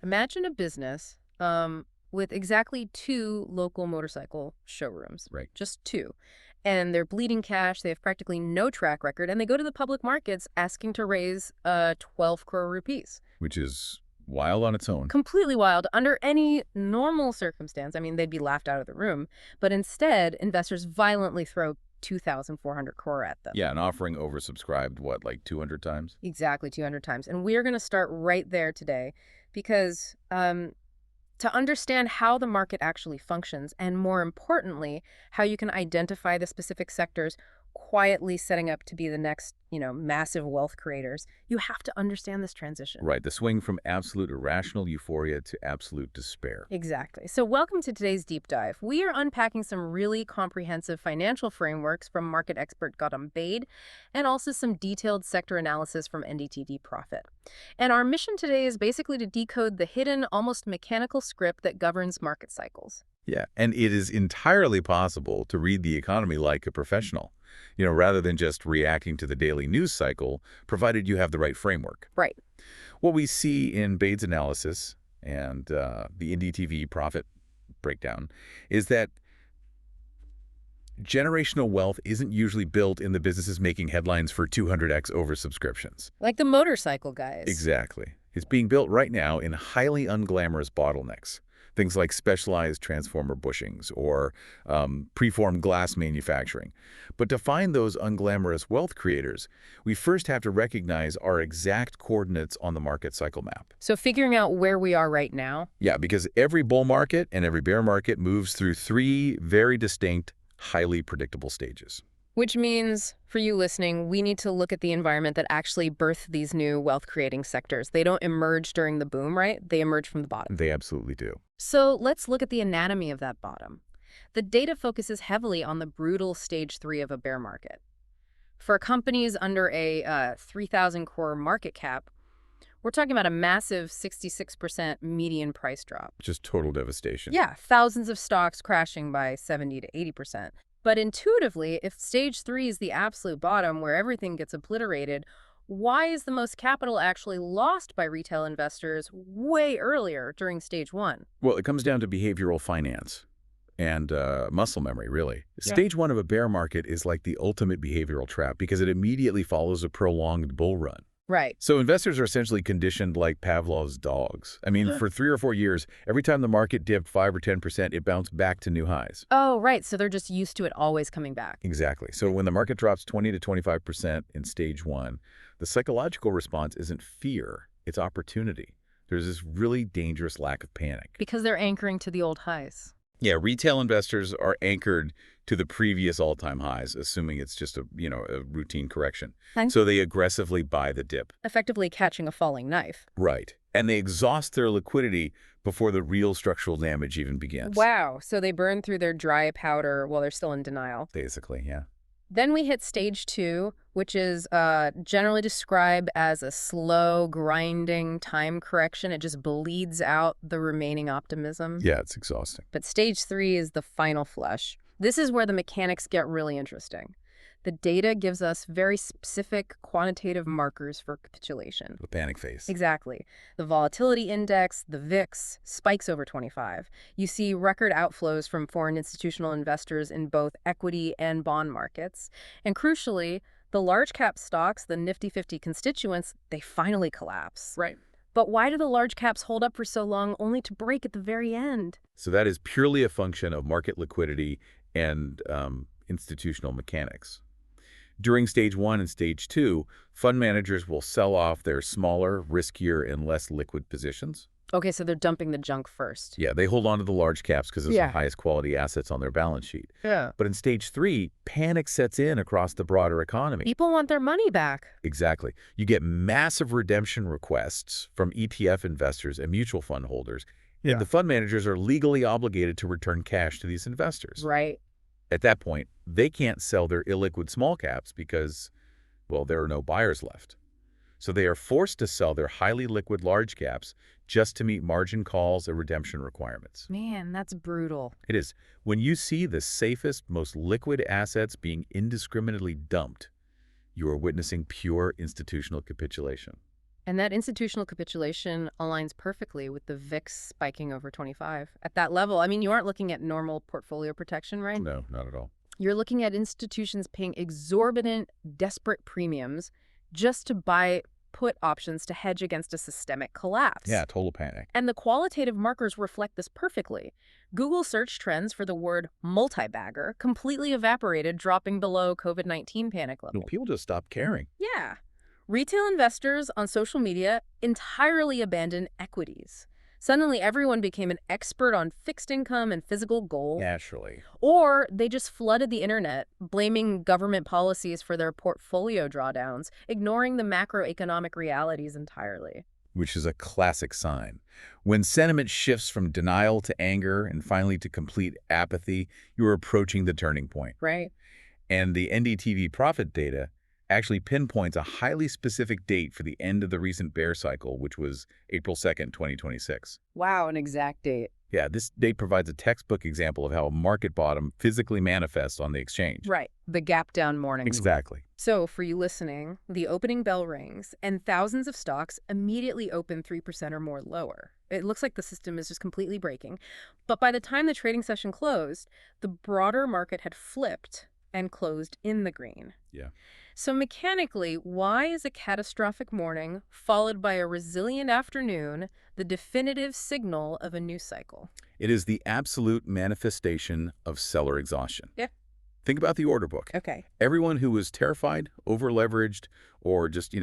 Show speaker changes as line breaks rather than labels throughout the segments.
Imagine a business with exactly two local motorcycle showrooms.
Right.
Just two. And they're bleeding cash, they have practically no track record, and they go to the public markets asking to raise 12 crore rupees.
Which is wild on its own.
Completely wild. Under any normal circumstance, I mean, they'd be laughed out of the room. But instead, investors violently throw 2,400 crore at them.
Yeah, an offering oversubscribed, what, like 200 times?
Exactly, 200 times. And we're going to start right there today because to understand how the market actually functions and, more importantly, how you can identify the specific sectors quietly setting up to be the next, massive wealth creators, you have to understand this transition.
Right, the swing from absolute irrational euphoria to absolute despair.
Exactly. So welcome to today's deep dive. We are unpacking some really comprehensive financial frameworks from market expert Gautam Baid and also some detailed sector analysis from NDTD Profit. And our mission today is basically to decode the hidden, almost mechanical script that governs market cycles.
Yeah, and it is entirely possible to read the economy like a professional, rather than just reacting to the daily news cycle, provided you have the right framework.
Right.
What we see in Baid's analysis and the NDTV profit breakdown is that generational wealth isn't usually built in the businesses making headlines for 200x oversubscriptions.
Like the motorcycle guys.
Exactly. It's being built right now in highly unglamorous bottlenecks. Things like specialized transformer bushings or preformed glass manufacturing. But to find those unglamorous wealth creators, we first have to recognize our exact coordinates on the market cycle map.
So figuring out where we are right now.
Yeah, because every bull market and every bear market moves through three very distinct, highly predictable stages.
Which means, for you listening, we need to look at the environment that actually birthed these new wealth-creating sectors. They don't emerge during the boom, right? They emerge from the bottom.
They absolutely do.
So let's look at the anatomy of that bottom. The data focuses heavily on the brutal stage 3 of a bear market. For companies under a 3,000 crore market cap, we're talking about a massive 66% median price drop.
Just total devastation.
Yeah, thousands of stocks crashing by 70 to 80%. But intuitively, if stage 3 is the absolute bottom where everything gets obliterated, why is the most capital actually lost by retail investors way earlier during stage 1?
Well, it comes down to behavioral finance and muscle memory, really.
Yeah.
Stage 1 of a bear market is like the ultimate behavioral trap because it immediately follows a prolonged bull run.
Right.
So investors are essentially conditioned like Pavlov's dogs. I mean, for 3 or 4 years, every time the market dipped 5 or 10%, it bounced back to new highs.
Oh, right. So they're just used to it always coming back.
Exactly. So when the market drops 20 to 25% in stage 1, the psychological response isn't fear, it's opportunity. There's this really dangerous lack of panic.
Because they're anchoring to the old highs.
Yeah, retail investors are anchored to the previous all-time highs, assuming it's just a routine correction.
Thanks.
So they aggressively buy the dip.
Effectively catching a falling knife.
Right. And they exhaust their liquidity before the real structural damage even begins.
Wow. So they burn through their dry powder while they're still in denial.
Basically, yeah.
Then we hit stage 2, which is generally described as a slow, grinding time correction. It just bleeds out the remaining optimism.
Yeah, it's exhausting.
But stage 3 is the final flush. This is where the mechanics get really interesting. The data gives us very specific quantitative markers for capitulation.
The panic phase.
Exactly. The volatility index, the VIX, spikes over 25. You see record outflows from foreign institutional investors in both equity and bond markets. And crucially, the large cap stocks, the Nifty 50 constituents, they finally collapse.
Right.
But why do the large caps hold up for so long only to break at the very end?
So that is purely a function of market liquidity and institutional mechanics. During stage 1 and stage 2, fund managers will sell off their smaller, riskier, and less liquid positions.
Okay, so they're dumping the junk first.
Yeah, they hold on to the large caps because it's
Yeah.
the highest quality assets on their balance sheet.
Yeah.
But in stage 3, panic sets in across the broader economy.
People want their money back.
Exactly. You get massive redemption requests from ETF investors and mutual fund holders.
Yeah.
And the fund managers are legally obligated to return cash to these investors.
Right.
At that point, they can't sell their illiquid small caps because, well, there are no buyers left. So they are forced to sell their highly liquid large caps just to meet margin calls and redemption requirements.
Man, that's brutal.
It is. When you see the safest, most liquid assets being indiscriminately dumped, you are witnessing pure institutional capitulation.
And that institutional capitulation aligns perfectly with the VIX spiking over 25. At that level, I mean, you aren't looking at normal portfolio protection, right?
No, not at all.
You're looking at institutions paying exorbitant, desperate premiums just to buy put options to hedge against a systemic collapse.
Yeah, total panic.
And the qualitative markers reflect this perfectly. Google search trends for the word multi-bagger completely evaporated, dropping below COVID-19 panic
No,
level.
people just stopped caring.
Yeah. Retail investors on social media entirely abandoned equities. Suddenly, everyone became an expert on fixed income and physical gold.
Naturally.
Or they just flooded the internet, blaming government policies for their portfolio drawdowns, ignoring the macroeconomic realities entirely.
Which is a classic sign. When sentiment shifts from denial to anger and finally to complete apathy, you're approaching the turning point.
Right?
And the NDTV profit data actually pinpoints a highly specific date for the end of the recent bear cycle, which was April 2nd, 2026.
Wow, an exact date.
Yeah, this date provides a textbook example of how a market bottom physically manifests on the exchange.
Right. The gap down morning.
Exactly.
So, for you listening, the opening bell rings, and thousands of stocks immediately open 3% or more lower. It looks like the system is just completely breaking. But by the time the trading session closed, the broader market had flipped and closed in the green.
Yeah.
So mechanically, why is a catastrophic morning followed by a resilient afternoon the definitive signal of a new cycle?
It is the absolute manifestation of seller exhaustion.
Yeah.
Think about the order book.
Okay.
Everyone who was terrified, over-leveraged, or just,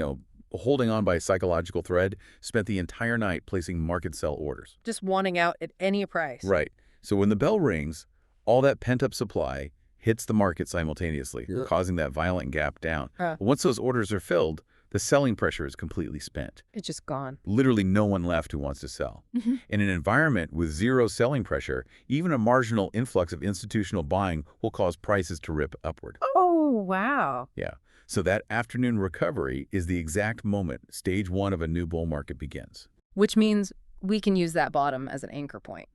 holding on by a psychological thread spent the entire night placing market sell orders.
Just wanting out at any price.
Right. So when the bell rings, all that pent-up supply hits the market simultaneously, causing that violent gap down. Once those orders are filled, the selling pressure is completely spent.
It's just gone.
Literally no one left who wants to sell. In an environment with zero selling pressure, even a marginal influx of institutional buying will cause prices to rip upward.
Oh, wow.
Yeah. So that afternoon recovery is the exact moment stage one of a new bull market begins.
Which means we can use that bottom as an anchor point.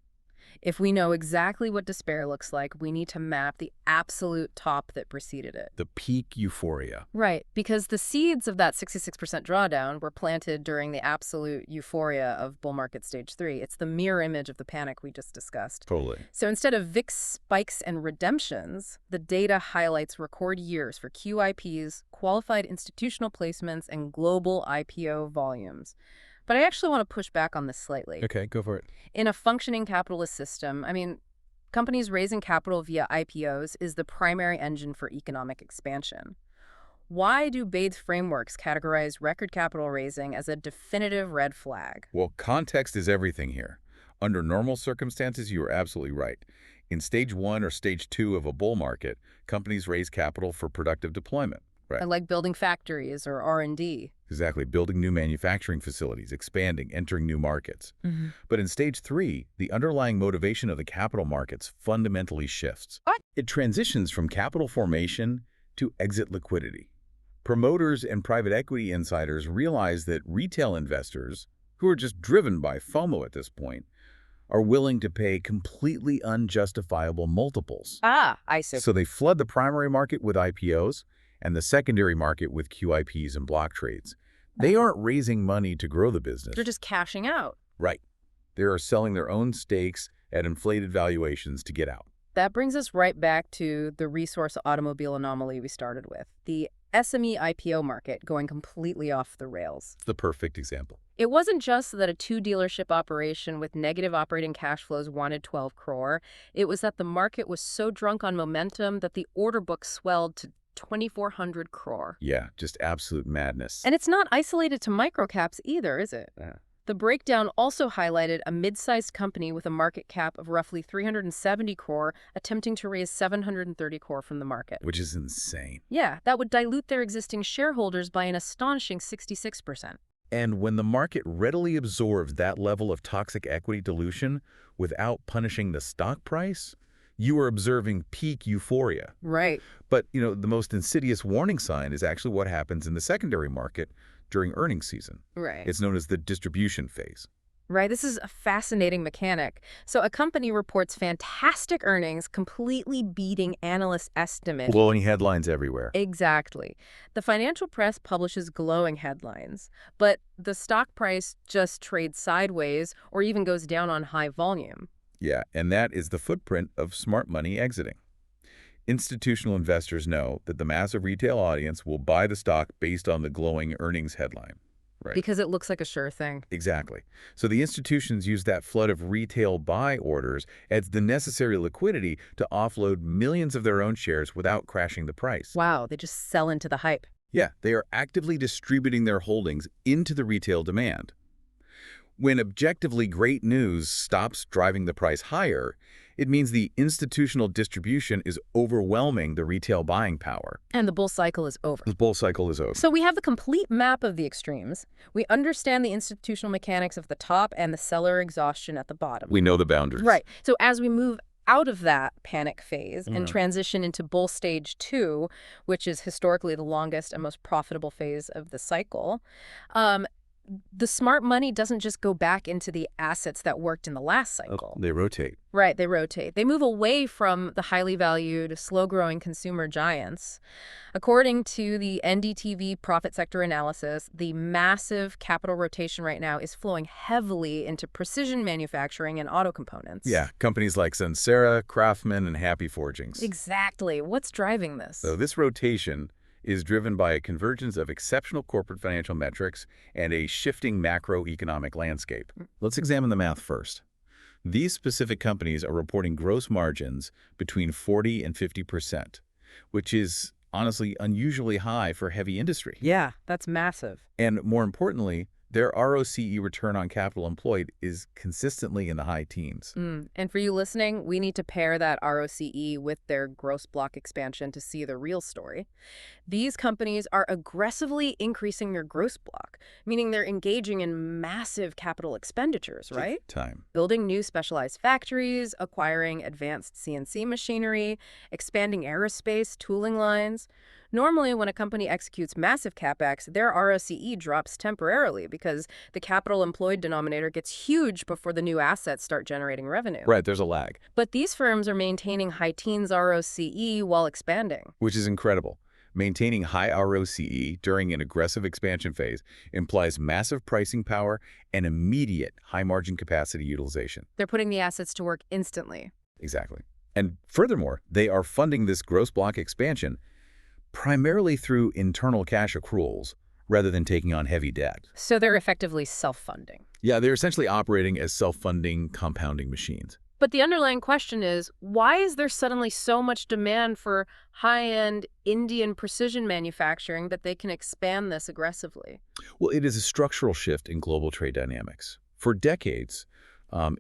If we know exactly what despair looks like, we need to map the absolute top that preceded it.
The peak euphoria.
Right, because the seeds of that 66% drawdown were planted during the absolute euphoria of bull market stage 3. It's the mirror image of the panic we just discussed.
Totally.
So instead of VIX spikes and redemptions, the data highlights record years for QIPs, qualified institutional placements, and global IPO volumes. But I actually want to push back on this slightly.
Okay, go for it.
In a functioning capitalist system, companies raising capital via IPOs is the primary engine for economic expansion. Why do Baid's frameworks categorize record capital raising as a definitive red flag?
Well, context is everything here. Under normal circumstances, you are absolutely right. In stage 1 or stage 2 of a bull market, companies raise capital for productive deployment. Right.
Like building factories or R&D.
Exactly. Building new manufacturing facilities, expanding, entering new markets. But in stage 3, the underlying motivation of the capital markets fundamentally shifts.
What?
It transitions from capital formation to exit liquidity. Promoters and private equity insiders realize that retail investors, who are just driven by FOMO at this point, are willing to pay completely unjustifiable multiples.
I see.
So they flood the primary market with IPOs and the secondary market with QIPs and block trades. They aren't raising money to grow the business.
They're just cashing out.
Right. They are selling their own stakes at inflated valuations to get out.
That brings us right back to the resource automobile anomaly we started with. The SME IPO market going completely off the rails.
It's the perfect example.
It wasn't just that a 2-dealership operation with negative operating cash flows wanted 12 crore. It was that the market was so drunk on momentum that the order book swelled to 2,400 crore.
Yeah, just absolute madness.
And it's not isolated to microcaps either, is it? The breakdown also highlighted a mid-sized company with a market cap of roughly 370 crore attempting to raise 730 crore from the market.
Which is insane.
Yeah, that would dilute their existing shareholders by an astonishing 66%.
And when the market readily absorbs that level of toxic equity dilution without punishing the stock price, you are observing peak euphoria.
Right.
But, the most insidious warning sign is actually what happens in the secondary market during earnings season.
Right.
It's known as the distribution phase.
Right, this is a fascinating mechanic. So a company reports fantastic earnings, completely beating analyst estimates.
Blowing headlines everywhere.
Exactly. The financial press publishes glowing headlines, but the stock price just trades sideways or even goes down on high volume.
Yeah, and that is the footprint of smart money exiting. Institutional investors know that the massive retail audience will buy the stock based on the glowing earnings headline. Right.
Because it looks like a sure thing.
Exactly. So the institutions use that flood of retail buy orders as the necessary liquidity to offload millions of their own shares without crashing the price.
Wow, they just sell into the hype.
Yeah, they are actively distributing their holdings into the retail demand. When objectively great news stops driving the price higher, it means the institutional distribution is overwhelming the retail buying power.
And the bull cycle is over.
The bull cycle is over.
So we have the complete map of the extremes. We understand the institutional mechanics of the top and the seller exhaustion at the bottom.
We know the boundaries.
Right. So as we move out of that panic phase and transition into bull stage 2, which is historically the longest and most profitable phase of the cycle, the smart money doesn't just go back into the assets that worked in the last cycle.
They rotate.
Right, they rotate. They move away from the highly valued, slow-growing consumer giants. According to the NDTV profit sector analysis, the massive capital rotation right now is flowing heavily into precision manufacturing and auto components.
Yeah, companies like Sensera, Craftsman, and Happy Forgings.
Exactly. What's driving this?
So this rotation is driven by a convergence of exceptional corporate financial metrics and a shifting macroeconomic landscape. Let's examine the math first. These specific companies are reporting gross margins between 40 and 50%, which is honestly unusually high for heavy industry.
Yeah, that's massive.
And more importantly, their ROCE, return on capital employed, is consistently in the high teens.
And for you listening, we need to pair that ROCE with their gross block expansion to see the real story. These companies are aggressively increasing their gross block, meaning they're engaging in massive capital expenditures, right?
Time.
Building new specialized factories, acquiring advanced CNC machinery, expanding aerospace tooling lines. Normally, when a company executes massive capex, their ROCE drops temporarily because the capital employed denominator gets huge before the new assets start generating revenue.
Right, there's a lag.
But these firms are maintaining high teens ROCE while expanding.
Which is incredible. Maintaining high ROCE during an aggressive expansion phase implies massive pricing power and immediate high-margin capacity utilization.
They're putting the assets to work instantly.
Exactly. And furthermore, they are funding this gross block expansion primarily through internal cash accruals rather than taking on heavy debt.
So they're effectively self-funding.
Yeah, they're essentially operating as self-funding compounding machines.
But the underlying question is, why is there suddenly so much demand for high-end Indian precision manufacturing that they can expand this aggressively?
Well, it is a structural shift in global trade dynamics. For decades,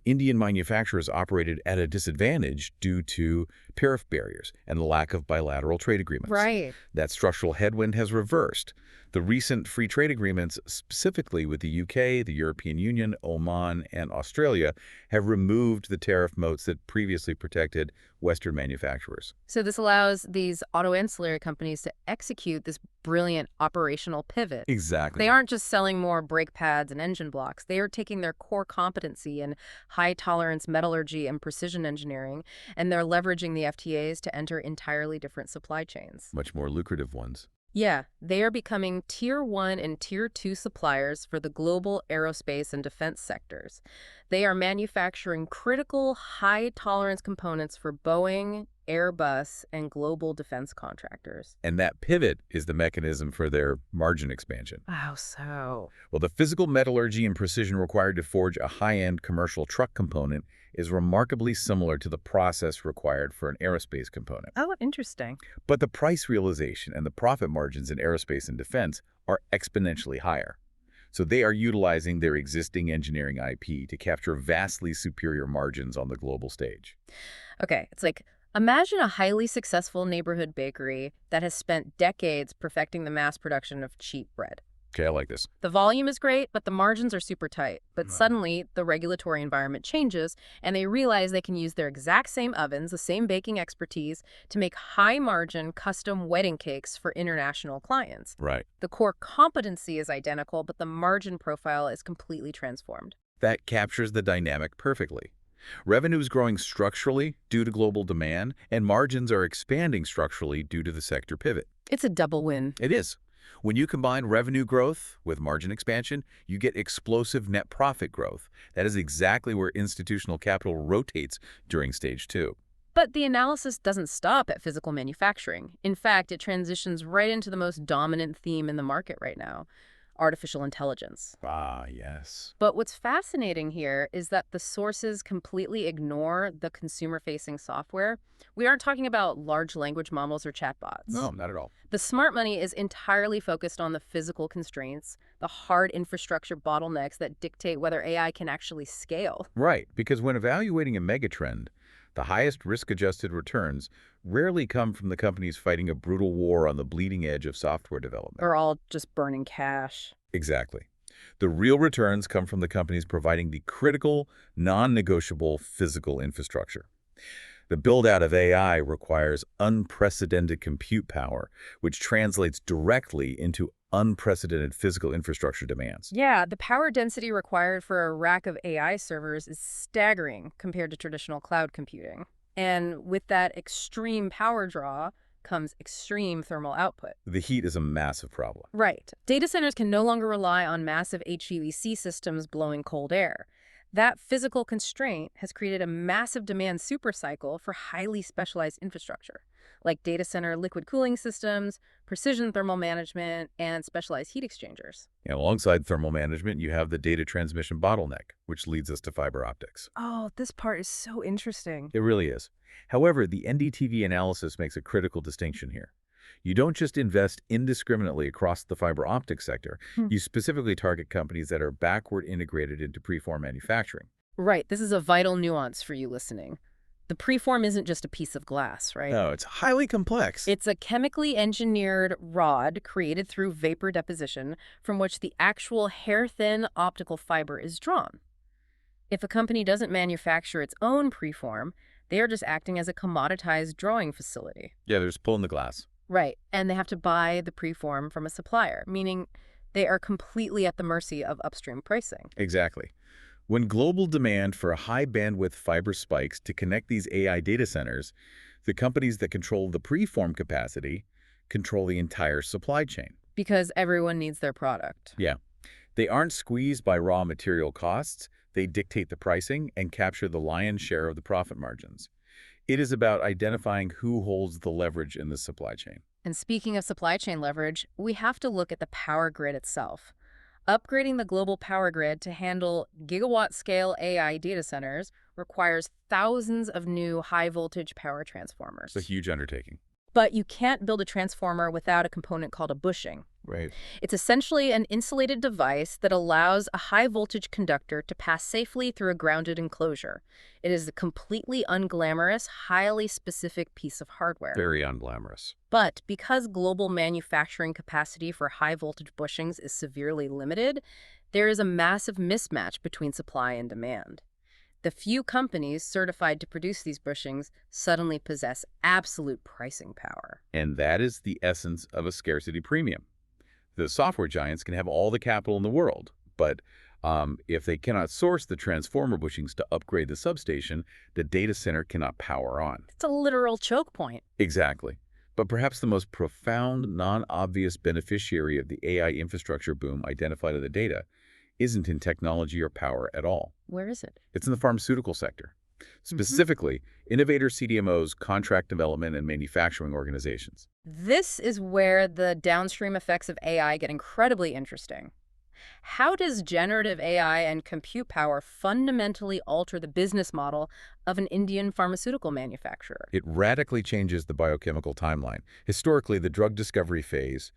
Indian manufacturers operated at a disadvantage due to tariff barriers and the lack of bilateral trade agreements.
Right.
That structural headwind has reversed. The recent free trade agreements, specifically with the UK, the European Union, Oman, and Australia, have removed the tariff moats that previously protected Western manufacturers.
So this allows these auto ancillary companies to execute this brilliant operational pivot.
Exactly.
They aren't just selling more brake pads and engine blocks. They are taking their core competency in high-tolerance metallurgy and precision engineering, and they're leveraging the FTAs to enter entirely different supply chains.
Much more lucrative ones.
Yeah, they are becoming Tier 1 and Tier 2 suppliers for the global aerospace and defense sectors. They are manufacturing critical, high-tolerance components for Boeing, Airbus, and global defense contractors.
And that pivot is the mechanism for their margin expansion.
How so?
Well, the physical metallurgy and precision required to forge a high-end commercial truck component is remarkably similar to the process required for an aerospace component.
Oh, interesting.
But the price realization and the profit margins in aerospace and defense are exponentially higher. So they are utilizing their existing engineering IP to capture vastly superior margins on the global stage.
Okay, it's like, imagine a highly successful neighborhood bakery that has spent decades perfecting the mass production of cheap bread.
Okay, I like this.
The volume is great, but the margins are super tight. But
Right.
suddenly, the regulatory environment changes, and they realize they can use their exact same ovens, the same baking expertise, to make high-margin custom wedding cakes for international clients.
Right.
The core competency is identical, but the margin profile is completely transformed.
That captures the dynamic perfectly. Revenue is growing structurally due to global demand, and margins are expanding structurally due to the sector pivot.
It's a double win.
It is. When you combine revenue growth with margin expansion, you get explosive net profit growth. That is exactly where institutional capital rotates during stage two.
But the analysis doesn't stop at physical manufacturing. In fact, it transitions right into the most dominant theme in the market right now, artificial intelligence.
Ah, yes.
But what's fascinating here is that the sources completely ignore the consumer-facing software. We aren't talking about large language models or chatbots.
No, not at all.
The smart money is entirely focused on the physical constraints, the hard infrastructure bottlenecks that dictate whether AI can actually scale.
Right, because when evaluating a megatrend, the highest risk-adjusted returns rarely come from the companies fighting a brutal war on the bleeding edge of software development.
Or all just burning cash.
Exactly. The real returns come from the companies providing the critical, non-negotiable physical infrastructure. The build-out of AI requires unprecedented compute power, which translates directly into unprecedented physical infrastructure demands.
Yeah, the power density required for a rack of AI servers is staggering compared to traditional cloud computing. And with that extreme power draw comes extreme thermal output.
The heat is a massive problem.
Right. Data centers can no longer rely on massive HVAC systems blowing cold air. That physical constraint has created a massive demand supercycle for highly specialized infrastructure, like data center liquid cooling systems, precision thermal management, and specialized heat exchangers.
And alongside thermal management, you have the data transmission bottleneck, which leads us to fiber optics.
Oh, this part is so interesting.
It really is. However, the NDTV analysis makes a critical distinction here. You don't just invest indiscriminately across the fiber optic sector. You specifically target companies that are backward integrated into preform manufacturing.
Right. This is a vital nuance for you listening. The preform isn't just a piece of glass, right?
No, it's highly complex.
It's a chemically engineered rod created through vapor deposition from which the actual hair-thin optical fiber is drawn. If a company doesn't manufacture its own preform, they are just acting as a commoditized drawing facility.
Yeah, they're just pulling the glass.
Right, and they have to buy the preform from a supplier, meaning they are completely at the mercy of upstream pricing.
Exactly. When global demand for a high-bandwidth fiber spikes to connect these AI data centers, the companies that control the preform capacity control the entire supply chain.
Because everyone needs their product.
Yeah. They aren't squeezed by raw material costs. They dictate the pricing and capture the lion's share of the profit margins. It is about identifying who holds the leverage in the supply chain.
And speaking of supply chain leverage, we have to look at the power grid itself. Upgrading the global power grid to handle gigawatt-scale AI data centers requires thousands of new high-voltage power transformers.
It's a huge undertaking.
But you can't build a transformer without a component called a bushing.
Right.
It's essentially an insulated device that allows a high-voltage conductor to pass safely through a grounded enclosure. It is a completely unglamorous, highly specific piece of hardware.
Very unglamorous.
But because global manufacturing capacity for high-voltage bushings is severely limited, there is a massive mismatch between supply and demand. The few companies certified to produce these bushings suddenly possess absolute pricing power.
And that is the essence of a scarcity premium. The software giants can have all the capital in the world, but if they cannot source the transformer bushings to upgrade the substation, the data center cannot power on.
It's a literal choke point.
Exactly. But perhaps the most profound, non-obvious beneficiary of the AI infrastructure boom identified in the data isn't in technology or power at all.
Where is it?
It's in the pharmaceutical sector. Specifically, innovator CDMOs, contract development, and manufacturing organizations.
This is where the downstream effects of AI get incredibly interesting. How does generative AI and compute power fundamentally alter the business model of an Indian pharmaceutical manufacturer?
It radically changes the biochemical timeline. Historically, the drug discovery phase,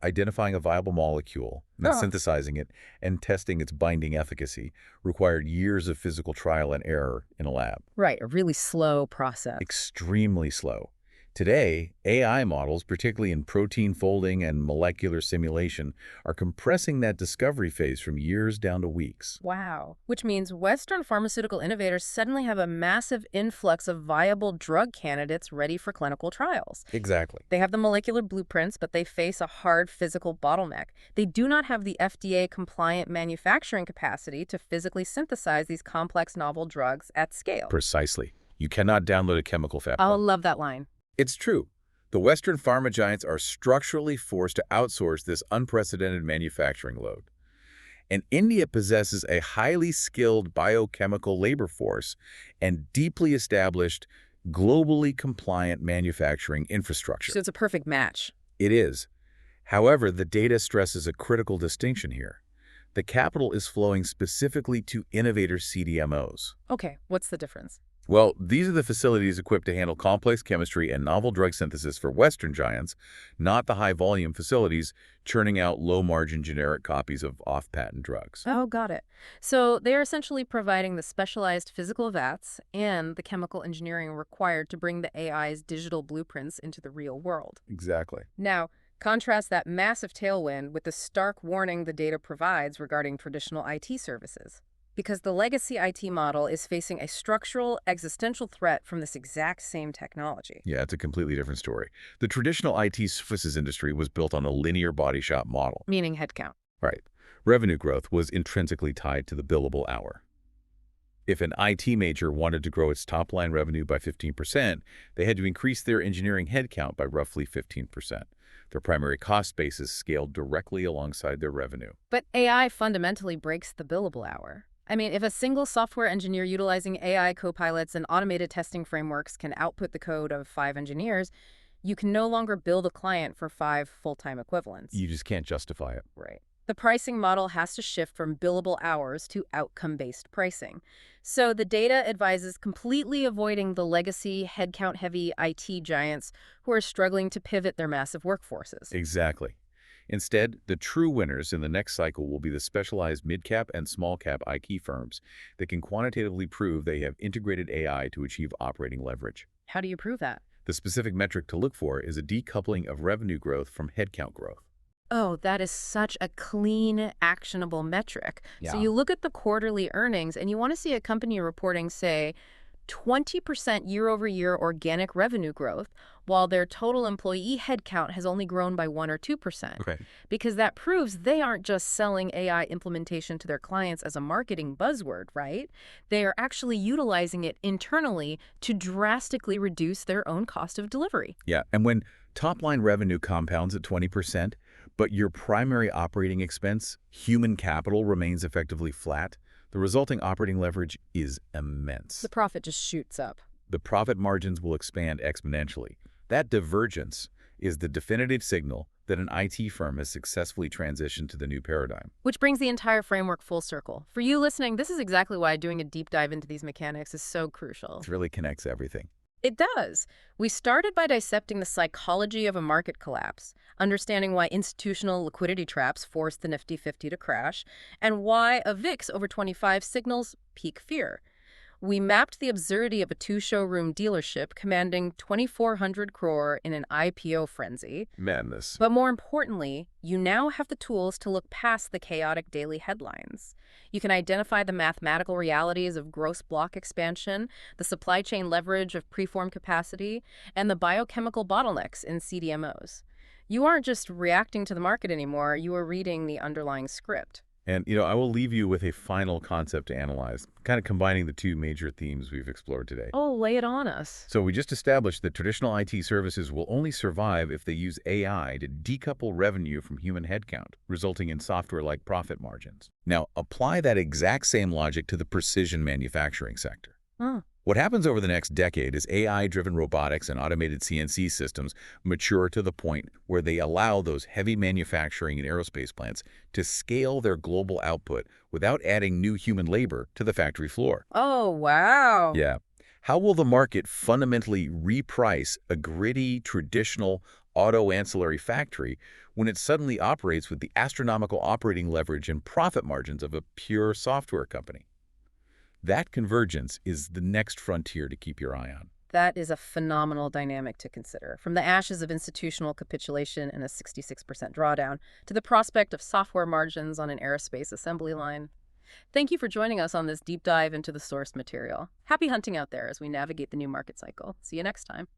identifying a viable molecule, then synthesizing it, and testing its binding efficacy required years of physical trial and error in a lab.
Right, a really slow process.
Extremely slow. Today, AI models, particularly in protein folding and molecular simulation, are compressing that discovery phase from years down to weeks.
Wow. Which means Western pharmaceutical innovators suddenly have a massive influx of viable drug candidates ready for clinical trials.
Exactly.
They have the molecular blueprints, but they face a hard physical bottleneck. They do not have the FDA-compliant manufacturing capacity to physically synthesize these complex novel drugs at scale.
Precisely. You cannot download a chemical
I'll
factory.
love that line.
It's true. The Western pharma giants are structurally forced to outsource this unprecedented manufacturing load. And India possesses a highly skilled biochemical labor force and deeply established, globally compliant manufacturing infrastructure.
So it's a perfect match.
It is. However, the data stresses a critical distinction here. The capital is flowing specifically to innovator CDMOs.
Okay, what's the difference?
Well, these are the facilities equipped to handle complex chemistry and novel drug synthesis for Western giants, not the high-volume facilities churning out low-margin generic copies of off-patent drugs.
Oh, got it. So they are essentially providing the specialized physical vats and the chemical engineering required to bring the AI's digital blueprints into the real world.
Exactly.
Now, contrast that massive tailwind with the stark warning the data provides regarding traditional IT services. Because the legacy IT model is facing a structural, existential threat from this exact same technology.
Yeah, it's a completely different story. The traditional IT services industry was built on a linear body shop model.
Meaning headcount.
Right. Revenue growth was intrinsically tied to the billable hour. If an IT major wanted to grow its top-line revenue by 15%, they had to increase their engineering headcount by roughly 15%. Their primary cost basis scaled directly alongside their revenue.
But AI fundamentally breaks the billable hour. I mean, if a single software engineer utilizing AI copilots and automated testing frameworks can output the code of 5 engineers, you can no longer bill a client for 5 full-time equivalents.
You just can't justify it.
Right. The pricing model has to shift from billable hours to outcome-based pricing. So the data advises completely avoiding the legacy, headcount-heavy IT giants who are struggling to pivot their massive workforces.
Exactly. Instead, the true winners in the next cycle will be the specialized mid-cap and small-cap IT firms that can quantitatively prove they have integrated AI to achieve operating leverage.
How do you prove that?
The specific metric to look for is a decoupling of revenue growth from headcount growth.
Oh, that is such a clean, actionable metric. So you look at the quarterly earnings and you want to see a company reporting, say, 20% year-over-year organic revenue growth, while their total employee headcount has only grown by 1 or 2%.
Okay.
Because that proves they aren't just selling AI implementation to their clients as a marketing buzzword, right? They are actually utilizing it internally to drastically reduce their own cost of delivery.
Yeah, and when top-line revenue compounds at 20%, but your primary operating expense, human capital, remains effectively flat, the resulting operating leverage is immense.
The profit just shoots up.
The profit margins will expand exponentially. That divergence is the definitive signal that an IT firm has successfully transitioned to the new paradigm.
Which brings the entire framework full circle. For you listening, this is exactly why doing a deep dive into these mechanics is so crucial.
It really connects everything.
It does. We started by dissecting the psychology of a market collapse, understanding why institutional liquidity traps force the Nifty 50 to crash, and why a VIX over 25 signals peak fear. We mapped the absurdity of a 2-showroom dealership commanding 2,400 crore in an IPO frenzy.
Madness.
But more importantly, you now have the tools to look past the chaotic daily headlines. You can identify the mathematical realities of gross block expansion, the supply chain leverage of preform capacity, and the biochemical bottlenecks in CDMOs. You aren't just reacting to the market anymore, you are reading the underlying script.
And, I will leave you with a final concept to analyze, kind of combining the two major themes we've explored today.
Oh, lay it on us.
So we just established that traditional IT services will only survive if they use AI to decouple revenue from human headcount, resulting in software-like profit margins. Now, apply that exact same logic to the precision manufacturing sector. What happens over the next decade is AI-driven robotics and automated CNC systems mature to the point where they allow those heavy manufacturing and aerospace plants to scale their global output without adding new human labor to the factory floor.
Oh, wow.
Yeah. How will the market fundamentally reprice a gritty, traditional auto ancillary factory when it suddenly operates with the astronomical operating leverage and profit margins of a pure software company? That convergence is the next frontier to keep your eye on.
That is a phenomenal dynamic to consider. From the ashes of institutional capitulation and a 66% drawdown to the prospect of software margins on an aerospace assembly line. Thank you for joining us on this deep dive into the source material. Happy hunting out there as we navigate the new market cycle. See you next time.